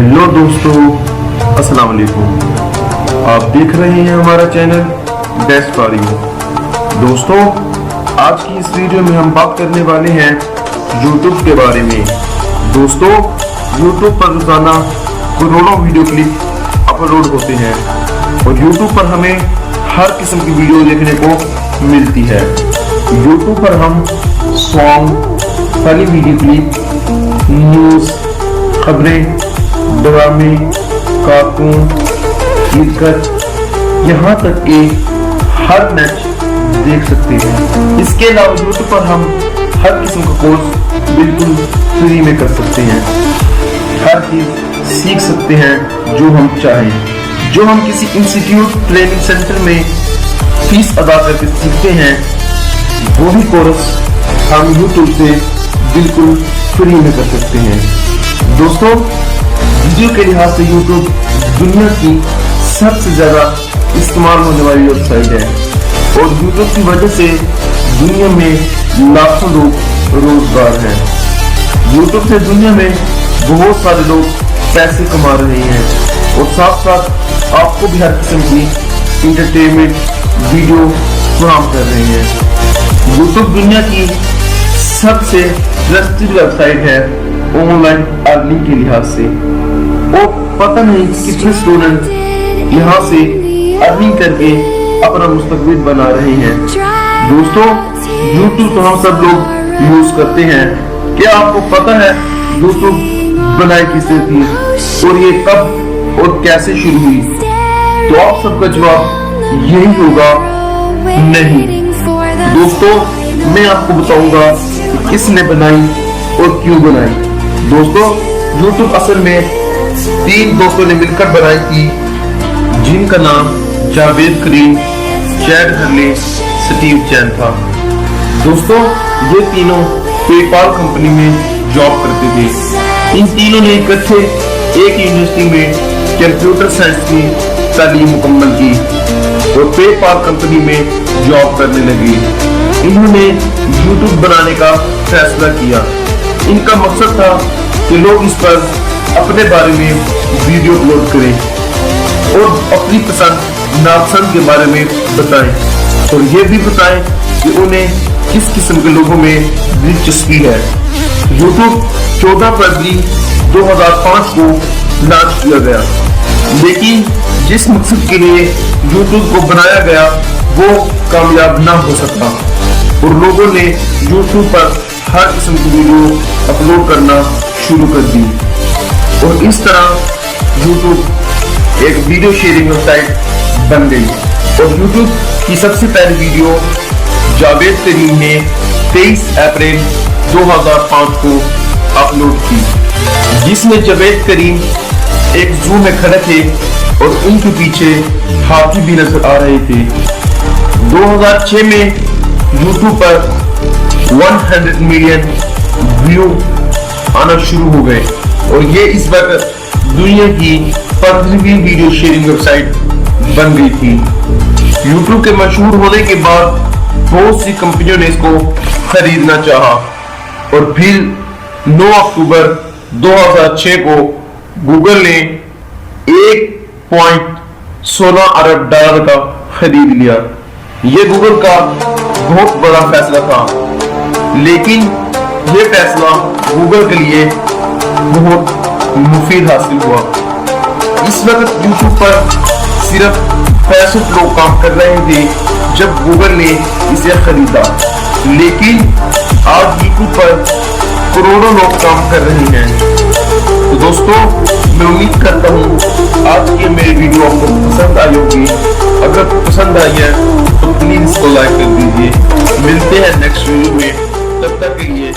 Hello दोस्तों, अस्सलाम वालेकुम। आप देख रहे हैं हमारा चैनल बेस्ट फॉर यू। दोस्तों, आज की इस वीडियो में हम बात करने वाले हैं यूट्यूब के बारे में। दोस्तों, यूट्यूब पर रोजाना करोड़ों वीडियो क्लिप अपलोड होते हैं और यूट्यूब पर हमें हर किस्म की वीडियो देखने को मिलती है। यूट्यूब पर हम song, funny video clip, news, खबरें, ड्रामे, कार्टून, क्रिकेट, यहाँ तक कि हर मैच देख सकते हैं। इसके अलावा यूट्यूब पर हम हर किस्म का कोर्स बिल्कुल फ्री में कर सकते हैं। हर चीज सीख सकते हैं जो हम चाहें। जो हम किसी इंस्टीट्यूट, ट्रेनिंग सेंटर में फीस अदा करके सीखते हैं, वो भी कोर्स हम यूट्यूब से बिल्कुल फ्री में कर सकते हैं। दोस्तों, वीडियो के लिहाज से यूट्यूब दुनिया की सबसे ज्यादा इस्तेमाल होने वाली वेबसाइट है और यूट्यूब की वजह से दुनिया में लाखों लोग रोजगार हैं। यूट्यूब से दुनिया में बहुत सारे लोग पैसे कमा रहे हैं और साथ साथ आपको भी हर किस्म की इंटरटेनमेंट वीडियो फराहम कर रहे हैं। यूट्यूब दुनिया की सबसे ट्रस्टेड वेबसाइट है ऑनलाइन अर्निंग के लिहाज से। और पता नहीं कितने स्टूडेंट यहाँ से अर्निंग करके अपना मुस्तकबिल बना रहे हैं। दोस्तों, यूट्यूब तो हम सब लोग यूज करते हैं। क्या आपको पता है यूट्यूब बनाई किसने थी और ये कब और कैसे शुरू हुई? तो आप सबका जवाब यही होगा, नहीं। दोस्तों, मैं आपको बताऊंगा कि किसने बनाई और क्यों बनाई। दोस्तों, यूट्यूब असल में 3 दोस्तों ने मिलकर बनाई थी, जिनका नाम जावेद करीम, चैड हरले, स्टीव चैन था। दोस्तों, ये तीनों पेपाल कंपनी में जॉब करते थे। इन तीनों ने इकट्ठे एक यूनिवर्सिटी में कंप्यूटर साइंस की तालीम मुकम्मल की और पेपाल कंपनी में जॉब करने लगे। इन्होंने यूट्यूब बनाने का फैसला किया। इनका मकसद था कि लोग इस पर अपने बारे में वीडियो अपलोड करें और अपनी पसंद नापसंद के बारे में बताएं और ये भी बताएं कि उन्हें किस किस्म के लोगों में दिलचस्पी है। यूट्यूब 14 फरवरी 2005 को लॉन्च किया गया, लेकिन जिस मकसद के लिए यूट्यूब को बनाया गया वो कामयाब ना हो सका और लोगों ने यूट्यूब पर हर किस्म की वीडियो अपलोड करना शुरू कर दी और इस तरह यूट्यूब एक वीडियो शेयरिंग वेबसाइट बन गई। और यूट्यूब की सबसे पहली वीडियो जावेद करीम ने 23 अप्रैल 2005 को अपलोड की, जिसमें जावेद करीम एक जू में खड़े थे और उनके पीछे हाथी भी नजर आ रहे थे। 2006 में यूट्यूब पर 100 मिलियन व्यू आना शुरू हो गए और ये इस वक्त दुनिया की 15वीं वीडियो शेयरिंग वेबसाइट बन गई थी। यूट्यूब के मशहूर होने के बाद बहुत सी कंपनियों ने इसको खरीदना चाहा और फिर 9 अक्टूबर 2006 को गूगल ने $1.16 अरब का खरीद लिया। ये गूगल का बहुत बड़ा फैसला था, लेकिन ये फैसला गूगल के लिए बहुत मुफीद हासिल हुआ। इस वक्त यूट्यूब पर सिर्फ 65 लोग काम कर रहे थे जब गूगल ने इसे खरीदा, लेकिन आज यूट्यूब पर करोड़ों लोग काम कर रहे हैं। तो दोस्तों, मैं उम्मीद करता हूँ आज की मेरी वीडियो आपको पसंद आई होगी। अगर पसंद आई है तो प्लीज इसको लाइक कर दीजिए। मिलते हैं नेक्स्ट वीडियो में, तब तक के लिए